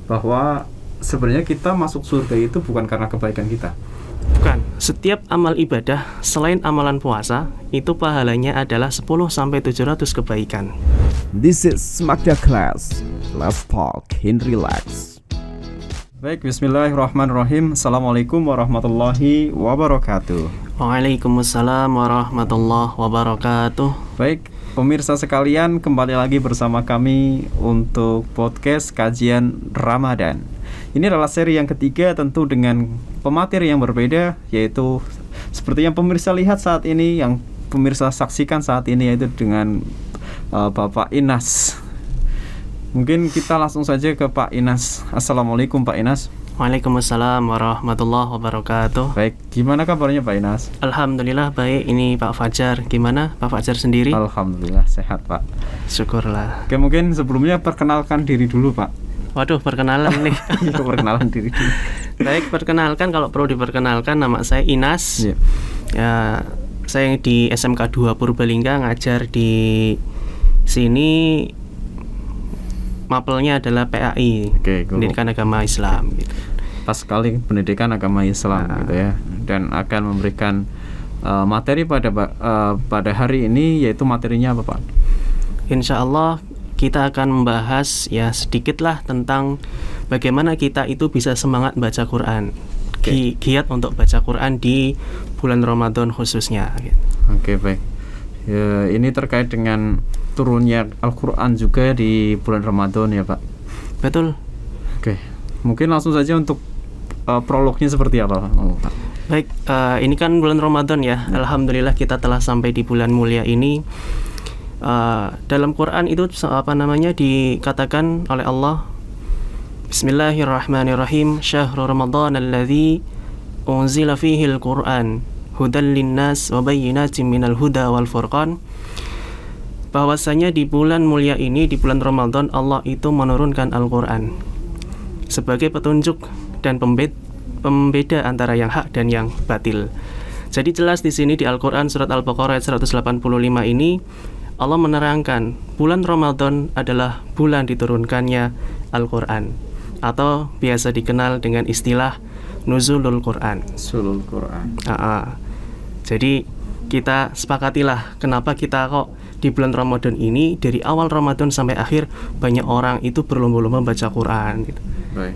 bahwa sebenarnya kita masuk surga itu bukan karena kebaikan kita. Bukan. Setiap amal ibadah selain amalan puasa itu pahalanya adalah 10-700 kebaikan. This is Smakda Class. Let's talk and relax. Baik, bismillahirrahmanirrahim. Assalamualaikum warahmatullahi wabarakatuh. Waalaikumsalam warahmatullahi wabarakatuh. Baik, pemirsa sekalian, kembali lagi bersama kami untuk podcast kajian Ramadan. Ini adalah seri yang ketiga, tentu dengan pemateri yang berbeda, yaitu seperti yang pemirsa lihat saat ini, yang pemirsa saksikan saat ini, yaitu dengan Bapak Inas. Mungkin kita langsung saja ke Pak Inas. Assalamualaikum Pak Inas. Waalaikumsalam warahmatullahi wabarakatuh. Baik, gimana kabarnya Pak Inas? Alhamdulillah baik. Ini Pak Fajar. Gimana Pak Fajar sendiri? Alhamdulillah sehat Pak. Syukurlah. Oke, mungkin sebelumnya perkenalkan diri dulu Pak. Waduh, perkenalan nih. Perkenalan diri dulu. Baik, perkenalkan, kalau perlu diperkenalkan, nama saya Inas. Ya, saya di SMK 2 Purbalingga, ngajar di sini. Mapelnya adalah PAI, Pendidikan Agama Islam gitu. Pas sekali pendidikan agama Islam gitu ya. Dan akan memberikan materi pada hari ini, yaitu materinya apa Pak? Insya Allah kita akan membahas ya sedikit lah tentang bagaimana kita itu bisa semangat baca Quran, giat untuk baca Quran di bulan Ramadan khususnya gitu. Oke, baik. Ya, ini terkait dengan turunnya Al-Quran juga di bulan Ramadan ya Pak? Betul. Oke, mungkin langsung saja untuk prolognya seperti apa Pak? Baik, ini kan bulan Ramadan ya. Alhamdulillah kita telah sampai di bulan mulia ini. Dalam Quran itu dikatakan oleh Allah, Bismillahirrahmanirrahim, Syahrul Ramadan alladzi unzila fihil Quran hudan linnas wa bayyinatin minal huda wal furqan. Bahwasanya di bulan mulia ini, di bulan Ramadan, Allah itu menurunkan Al-Quran sebagai petunjuk dan pembeda antara yang hak dan yang batil. Jadi jelas di sini di Al-Quran surat Al-Baqarah ayat 185 ini Allah menerangkan bulan Ramadan adalah bulan diturunkannya Al-Quran, atau biasa dikenal dengan istilah Nuzulul Quran. Nuzulul Quran. Jadi kita sepakatilah kenapa kita kok di bulan Ramadan ini, dari awal Ramadan sampai akhir, banyak orang itu berlomba-lomba baca Quran gitu. Baik.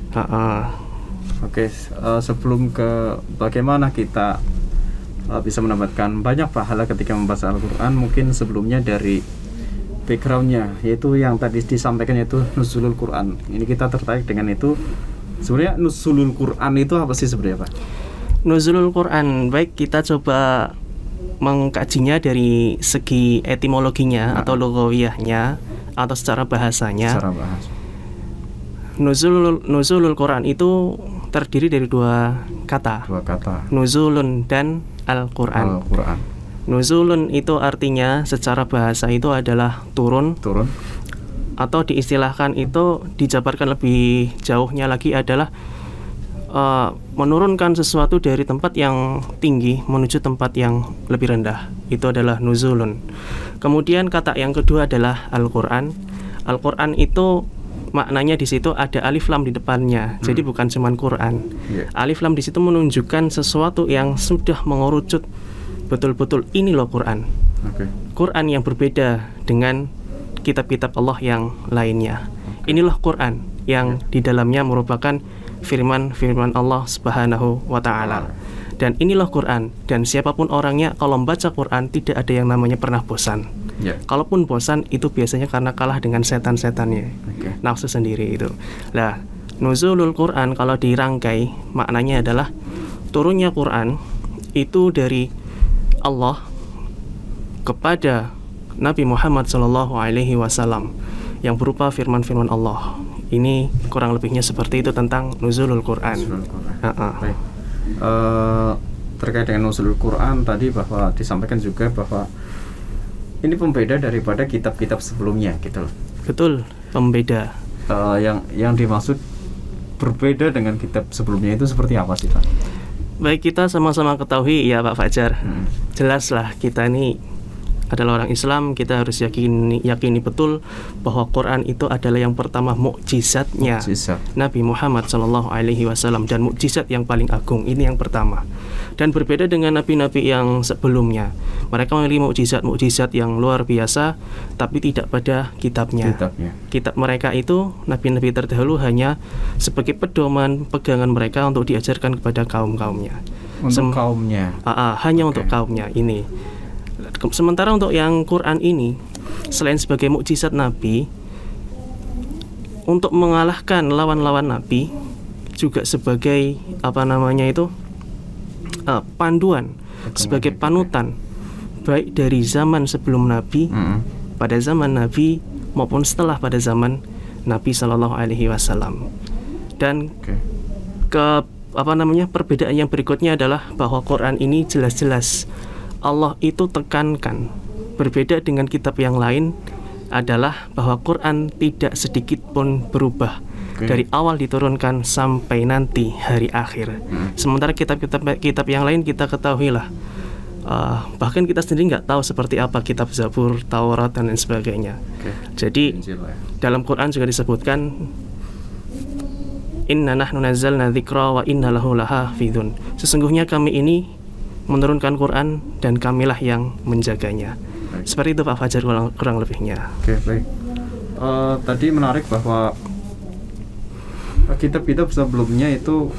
Oke, sebelum ke bagaimana kita bisa mendapatkan banyak pahala ketika membaca Al-Quran, mungkin sebelumnya dari backgroundnya, yaitu yang tadi disampaikan, yaitu Nuzulul Quran. Ini kita tertarik dengan itu. Sebenarnya Nuzulul Quran itu apa sih sebenarnya Pak? Nuzulul Quran, baik, kita coba mengkajinya dari segi etimologinya atau lugawiyahnya atau secara bahasanya. Nuzulul Quran itu terdiri dari dua kata. Nuzulun dan Al-Quran. Nuzulun itu artinya secara bahasa itu adalah turun. Atau diistilahkan itu, dijabarkan lebih jauhnya lagi adalah menurunkan sesuatu dari tempat yang tinggi menuju tempat yang lebih rendah. Itu adalah nuzulun. Kemudian kata yang kedua adalah Al-Quran. Al-Quran itu maknanya di situ ada alif lam di depannya. Jadi bukan cuma Quran. Alif lam di situ menunjukkan sesuatu yang sudah mengerucut betul-betul, ini loh Quran. Quran yang berbeda dengan kitab-kitab Allah yang lainnya. Inilah Quran yang di dalamnya merupakan firman Allah Subhanahu wa Ta'ala. Dan inilah Quran, dan siapapun orangnya kalau membaca Quran tidak ada yang namanya pernah bosan. Kalaupun bosan itu biasanya karena kalah dengan setan-setannya, nafsu sendiri itu. Nah, Nuzulul Quran kalau dirangkai maknanya adalah turunnya Quran itu dari Allah kepada Nabi Muhammad SAW yang berupa firman-firman Allah. Ini kurang lebihnya seperti itu tentang Nuzulul Quran. Baik. Terkait dengan Nuzulul Quran tadi, bahwa disampaikan juga bahwa ini pembeda daripada kitab-kitab sebelumnya gitu. Betul, pembeda. Yang dimaksud berbeda dengan kitab sebelumnya itu seperti apa sih Pak? Baik, kita sama-sama ketahui ya Pak Fajar. Jelaslah kita ini adalah orang Islam, kita harus yakini betul bahwa Quran itu adalah yang pertama mukjizatnya Nabi Muhammad SAW, dan mukjizat yang paling agung ini yang pertama. Dan berbeda dengan nabi-nabi yang sebelumnya, mereka memiliki mukjizat yang luar biasa, tapi tidak pada kitabnya. Kitab mereka itu, nabi-nabi terdahulu, hanya sebagai pedoman pegangan mereka untuk diajarkan kepada kaum-kaumnya. Hanya untuk kaumnya ini. Sementara untuk yang Quran ini, selain sebagai mukjizat Nabi untuk mengalahkan lawan-lawan Nabi, juga sebagai panduan, sebagai panutan, baik dari zaman sebelum Nabi, pada zaman Nabi, maupun setelah pada zaman Nabi SAW. Dan perbedaan yang berikutnya adalah bahwa Quran ini jelas-jelas Allah itu tekankan, berbeda dengan kitab yang lain, adalah bahwa Quran tidak sedikit pun berubah dari awal diturunkan sampai nanti hari akhir. Sementara kitab yang lain kita ketahui lah, bahkan kita sendiri nggak tahu seperti apa kitab Zabur, Taurat, dan lain sebagainya. Jadi dalam Quran juga disebutkan, Inna nahnu nazzalna dzikra wa inna lahu lahafidun. Sesungguhnya kami ini menurunkan Quran dan kamilah yang menjaganya. Seperti itu Pak Fajar kurang lebihnya. Baik. Tadi menarik bahwa kitab-kitab sebelumnya itu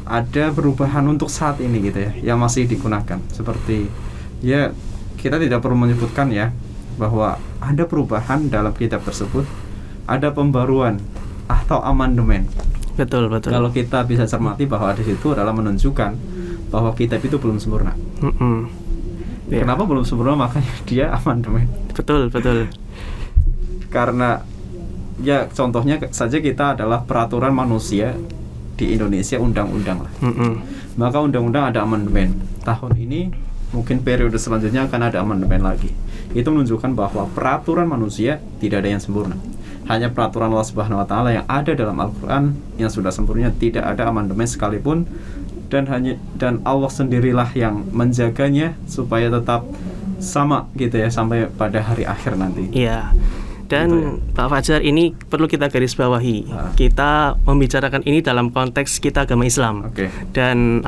ada perubahan untuk saat ini gitu ya, yang masih digunakan. Seperti ya, kita tidak perlu menyebutkan ya bahwa ada perubahan dalam kitab tersebut, ada pembaruan atau amandemen. Betul. Kalau kita bisa cermati bahwa di situ adalah menunjukkan bahwa kitab itu belum sempurna. Kenapa belum sempurna? Makanya dia amandemen. Betul. Karena ya contohnya saja kita adalah peraturan manusia di Indonesia, undang-undang lah. Maka undang-undang ada amandemen. Tahun ini mungkin periode selanjutnya akan ada amandemen lagi. Itu menunjukkan bahwa peraturan manusia tidak ada yang sempurna. Hanya peraturan Allah Subhanahu wa taala yang ada dalam Al-Qur'an yang sudah sempurna, tidak ada amandemen sekalipun, dan Allah sendirilah yang menjaganya supaya tetap sama gitu ya sampai pada hari akhir nanti. Iya. Dan gitu ya. Pak Fajar, ini perlu kita garis bawahi. Kita membicarakan ini dalam konteks kita agama Islam. Dan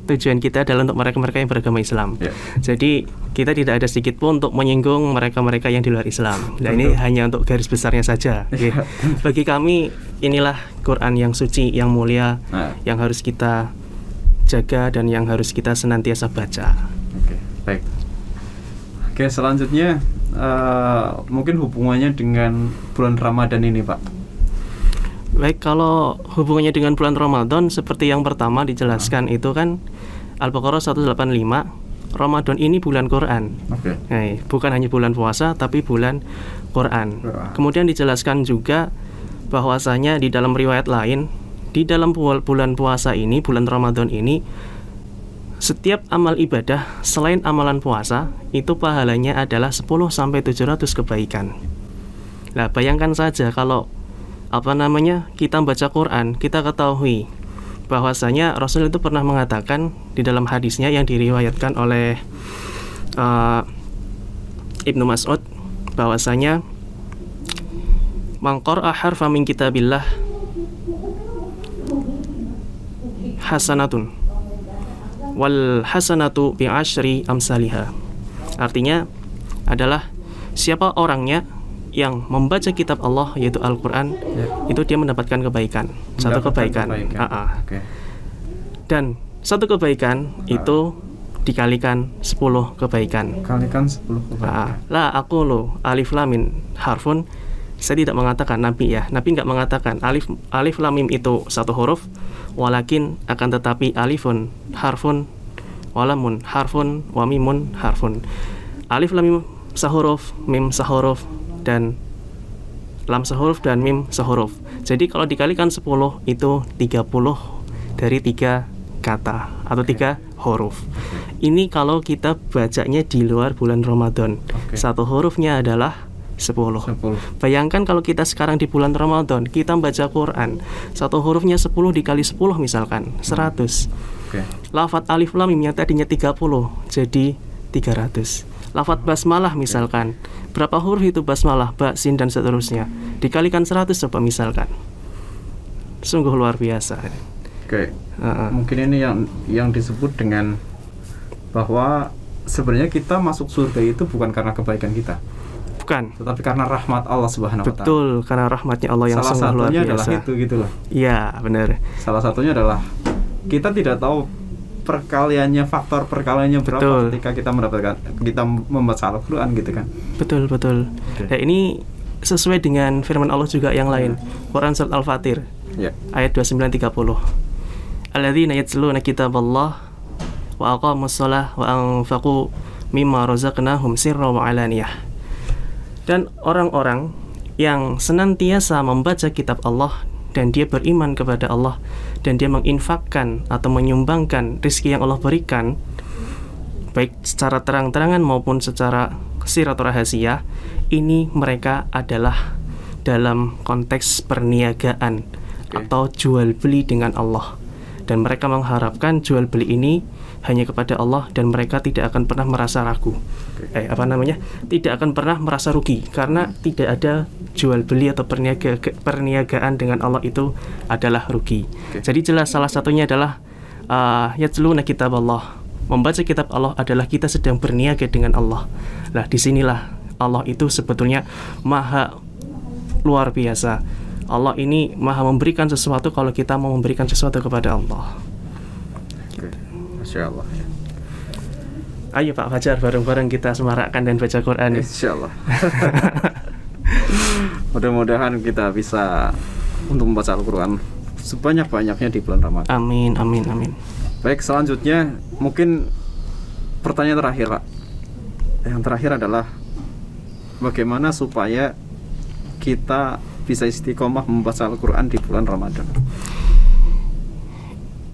tujuan kita adalah untuk mereka-mereka yang beragama Islam. Jadi kita tidak ada sedikit pun untuk menyinggung mereka-mereka yang di luar Islam. Dan ini hanya untuk garis besarnya saja. Bagi kami inilah Quran yang suci, yang mulia, yang harus kita jaga dan yang harus kita senantiasa baca. Baik. Selanjutnya mungkin hubungannya dengan bulan Ramadan ini, Pak. Baik, kalau hubungannya dengan bulan Ramadan, seperti yang pertama dijelaskan itu kan Al-Baqarah 185, Ramadan ini bulan Quran. Bukan hanya bulan puasa, tapi bulan Quran. Kemudian dijelaskan juga bahwasanya di dalam riwayat lain, di dalam bulan puasa ini, bulan Ramadan ini, setiap amal ibadah selain amalan puasa itu pahalanya adalah 10-700 kebaikan. Nah, bayangkan saja kalau kita baca Quran, kita ketahui bahwasanya Rasul itu pernah mengatakan di dalam hadisnya yang diriwayatkan oleh Ibnu Mas'ud, bahwasanya man qara'a harfan min kitabillah hasanatun wal hasanatu bi asyri amsalihha. Artinya adalah siapa orangnya yang membaca kitab Allah, yaitu Al-Quran, itu dia mendapatkan kebaikan. Satu kebaikan. Dan satu kebaikan itu dikalikan 10 kebaikan. La aqulu alif lam mim harfun. Saya tidak mengatakan Nabi nggak mengatakan alif lam mim itu satu huruf, walakin akan tetapi alifun harfun, walamun harfun, wa mimun harfun. Alif lam mim sahuruf, mim sahuruf, dan lam sahuruf dan mim sahuruf. Jadi kalau dikalikan 10 itu 30 dari 3 kata atau 3 huruf. Ini kalau kita bacanya di luar bulan Ramadan. Satu hurufnya adalah 10. Bayangkan kalau kita sekarang di bulan Ramadan, kita baca Quran, satu hurufnya 10 dikali 10 misalkan 100. Lafaz alif lam mim yang tadinya 30 jadi 300. Lafadz basmalah misalkan, berapa huruf itu basmalah, ba, sin dan seterusnya, dikalikan 100 coba misalkan. Sungguh luar biasa. Oke. Mungkin ini yang disebut dengan bahwa sebenarnya kita masuk surga itu bukan karena kebaikan kita. Bukan. Tetapi karena rahmat Allah Subhanahu wa taala. Betul, karena rahmatnya Allah yang salah sungguh luar satunya biasa. adalah itu gitu loh. Iya, benar. Salah satunya adalah kita tidak tahu faktor perkaliannya berapa Betul. ketika kita membaca Al-Qur'an gitu kan. Betul. Okay. Nah, ini sesuai dengan firman Allah juga yang lain. Quran surat Al-Fatir. Ayat 29-30. Alladzina yatluna kitaballah wa aqamus shalah wa anfaqu mimma razaqnahum sirran wa alaniyah. Dan orang-orang yang senantiasa membaca kitab Allah dan dia beriman kepada Allah dan dia menginfakkan atau menyumbangkan rezeki yang Allah berikan baik secara terang-terangan maupun secara sir atau rahasia, ini mereka adalah dalam konteks perniagaan atau jual beli dengan Allah, dan mereka mengharapkan jual beli ini hanya kepada Allah dan mereka tidak akan pernah merasa ragu. Tidak akan pernah merasa rugi karena tidak ada jual beli atau perniagaan dengan Allah itu adalah rugi. Jadi jelas salah satunya adalah yatluna kitaballah, membaca kitab Allah adalah kita sedang berniaga dengan Allah. Nah, disinilah Allah itu sebetulnya maha luar biasa. Allah ini maha memberikan sesuatu kalau kita mau memberikan sesuatu kepada Allah. Masya Allah. Ayo Pak Fajar, bareng-bareng kita semarakkan dan baca Quran. Insya Allah. Mudah-mudahan kita bisa untuk membaca Al-Quran sebanyak-banyaknya di bulan Ramadan. Amin. Baik, selanjutnya mungkin pertanyaan terakhir, Pak. Yang terakhir adalah bagaimana supaya kita bisa istiqomah membaca Al-Quran di bulan Ramadan?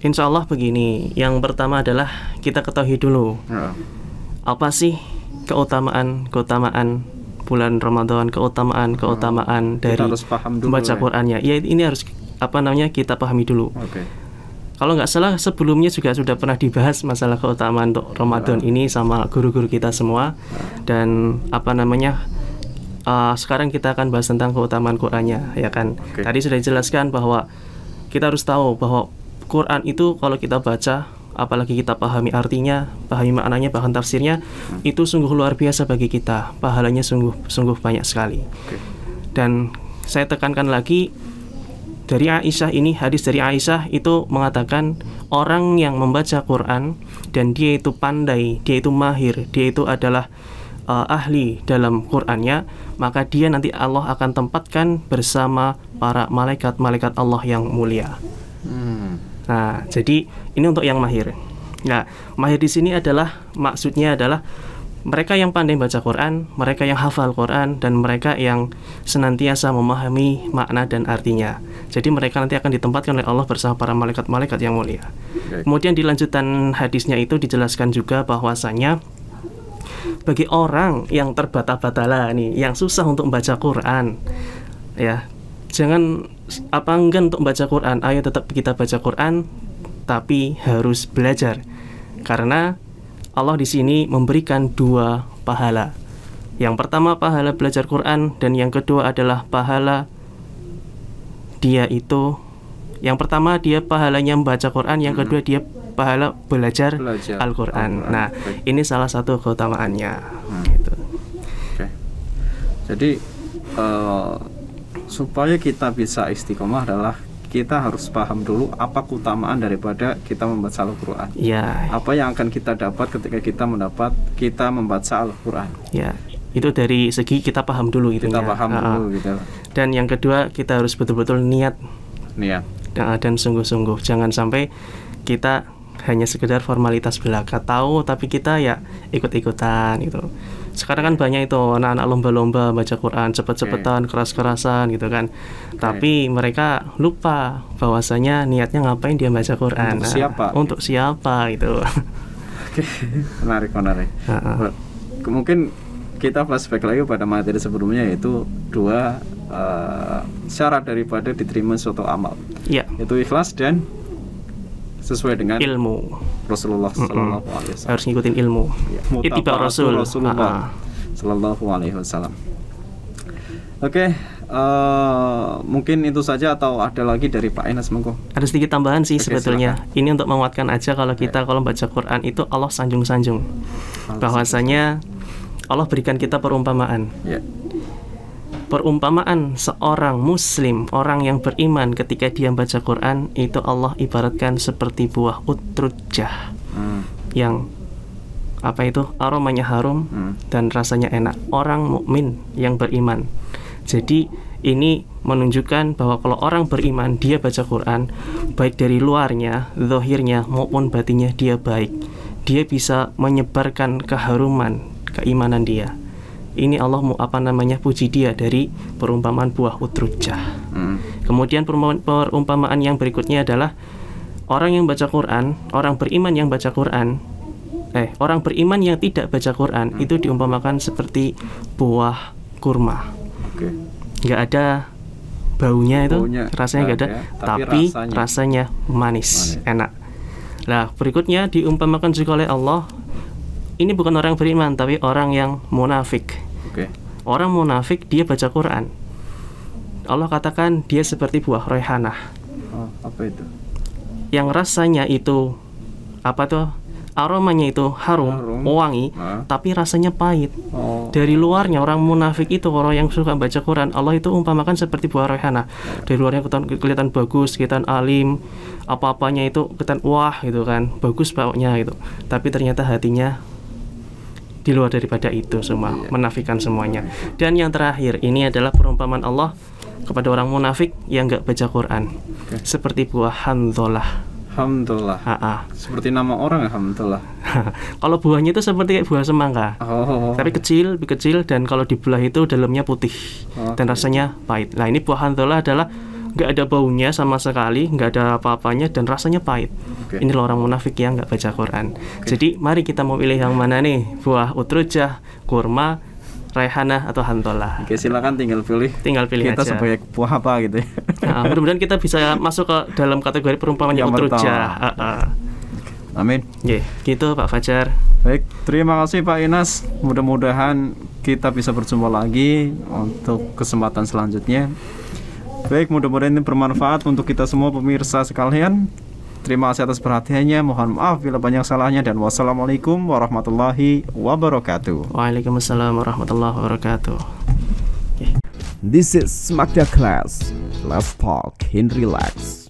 Insya Allah begini. Yang pertama adalah kita ketahui dulu apa sih keutamaan bulan Ramadan, keutamaan dari membaca Qurannya. Ya, ini harus kita pahami dulu. Kalau nggak salah sebelumnya juga sudah pernah dibahas masalah keutamaan untuk Ramadan ini sama guru-guru kita semua. Dan sekarang kita akan bahas tentang keutamaan Qurannya, ya kan? Tadi sudah dijelaskan bahwa kita harus tahu bahwa Quran itu kalau kita baca, apalagi kita pahami artinya, pahami maknanya, bahkan tafsirnya, itu sungguh luar biasa bagi kita. Pahalanya sungguh banyak sekali. Dan saya tekankan lagi, dari Aisyah ini, hadis dari Aisyah itu mengatakan orang yang membaca Quran dan dia itu pandai, dia itu mahir, dia itu adalah ahli dalam Qurannya, maka dia nanti Allah akan tempatkan bersama para malaikat Allah yang mulia. Nah, jadi ini untuk yang mahir. Nah, mahir di sini maksudnya adalah mereka yang pandai baca Quran, mereka yang hafal Quran, dan mereka yang senantiasa memahami makna dan artinya. Jadi mereka nanti akan ditempatkan oleh Allah bersama para malaikat yang mulia. Kemudian di lanjutan hadisnya itu dijelaskan juga bahwasanya bagi orang yang terbata-bata nih, yang susah untuk membaca Quran, ya, jangan enggan untuk membaca Quran. Ayo tetap kita baca Quran, tapi harus belajar. Karena Allah di sini memberikan 2 pahala. Yang pertama pahala belajar Quran, dan yang kedua adalah pahala yang pertama dia pahalanya membaca Quran, yang kedua dia pahala belajar Al-Quran. Nah, ini salah satu keutamaannya. Gitu. Jadi supaya kita bisa istiqomah adalah kita harus paham dulu apa keutamaan daripada kita membaca Al-Quran. Ya. Apa yang akan kita dapat ketika kita membaca Al-Quran. Ya. Itu dari segi kita paham dulu gitu. Kita paham dulu gitu. Dan yang kedua kita harus betul-betul niat. Dan sungguh-sungguh. Jangan sampai kita hanya sekedar formalitas belaka, tahu tapi kita ya ikut-ikutan gitu. Sekarang kan banyak itu anak-anak lomba-lomba baca Quran, cepet-cepetan, keras-kerasan gitu kan. Tapi mereka lupa bahwasanya niatnya ngapain dia baca Quran. Untuk siapa gitu. Menarik. Mungkin kita flashback lagi pada materi sebelumnya, yaitu 2 syarat daripada diterima suatu amal. Yaitu ikhlas dan sesuai dengan ilmu. Rasulullah sallallahu alaihi wasallam. Harus ngikutin ilmu. Ittiba Rasul. Rasulullah sallallahu alaihi wasallam. Oke, mungkin itu saja atau ada lagi dari Pak Inas monggo. Ada sedikit tambahan sih. Oke, sebetulnya. silakan. Ini untuk menguatkan aja kalau kita kalau baca Quran itu Allah sanjung-sanjung. Bahwasanya Allah berikan kita perumpamaan. Ya. Perumpamaan seorang muslim, orang yang beriman ketika dia baca Quran itu Allah ibaratkan seperti buah utrujah yang apa itu aromanya harum dan rasanya enak. Orang mukmin yang beriman. Jadi ini menunjukkan bahwa kalau orang beriman dia baca Quran, baik dari luarnya, zahirnya maupun batinnya dia baik. Dia bisa menyebarkan keharuman keimanan dia. Ini Allah puji dia dari perumpamaan buah utrujah. Kemudian perumpamaan yang berikutnya adalah orang yang baca Quran, orang beriman yang baca Quran, orang beriman yang tidak baca Quran itu diumpamakan seperti buah kurma. Nggak ada baunya itu, rasanya nggak ada, tapi rasanya manis, enak. Nah, berikutnya diumpamakan juga oleh Allah. Ini bukan orang beriman, tapi orang yang munafik. Orang munafik dia baca Quran. Allah katakan dia seperti buah raihanah. Apa itu? Yang rasanya itu apa tuh? Aromanya itu harum, wangi, tapi rasanya pahit. Dari luarnya orang munafik itu, orang yang suka baca Quran, Allah itu umpamakan seperti buah raihanah. Dari luarnya kelihatan bagus, kelihatan alim, apa-apanya itu kelihatan wah gitu kan, bagus baunya gitu. Tapi ternyata hatinya di luar daripada itu semua, menafikan semuanya. Dan yang terakhir, ini adalah perumpamaan Allah kepada orang munafik yang enggak baca Quran. Seperti buah Handhalah. Hamdulillah. Seperti nama orang ya, Hamdulillah. Kalau buahnya itu seperti buah semangka. Tapi kecil, lebih kecil, dan kalau dibelah itu dalamnya putih dan rasanya pahit. Nah, ini buah Handhalah adalah nggak ada baunya sama sekali, nggak ada apa-apanya, dan rasanya pahit. Ini loh orang munafik yang nggak baca Quran. Jadi mari kita mau pilih yang mana nih, buah utrujah, kurma, raihanah atau Handhalah. Oke, silakan tinggal pilih kita aja. Sebagai buah apa gitu ya. Nah, mudah-mudahan kita bisa masuk ke dalam kategori perumpamaan yang utrujah. Amin. Gitu Pak Fajar. Baik, terima kasih Pak Inas. Mudah-mudahan kita bisa berjumpa lagi untuk kesempatan selanjutnya. Baik, mudah-mudahan ini bermanfaat untuk kita semua pemirsa sekalian. Terima kasih atas perhatiannya. Mohon maaf bila banyak salahnya, dan wassalamualaikum warahmatullahi wabarakatuh. Waalaikumsalam warahmatullahi wabarakatuh. This is Magda Class. Let's talk and relax.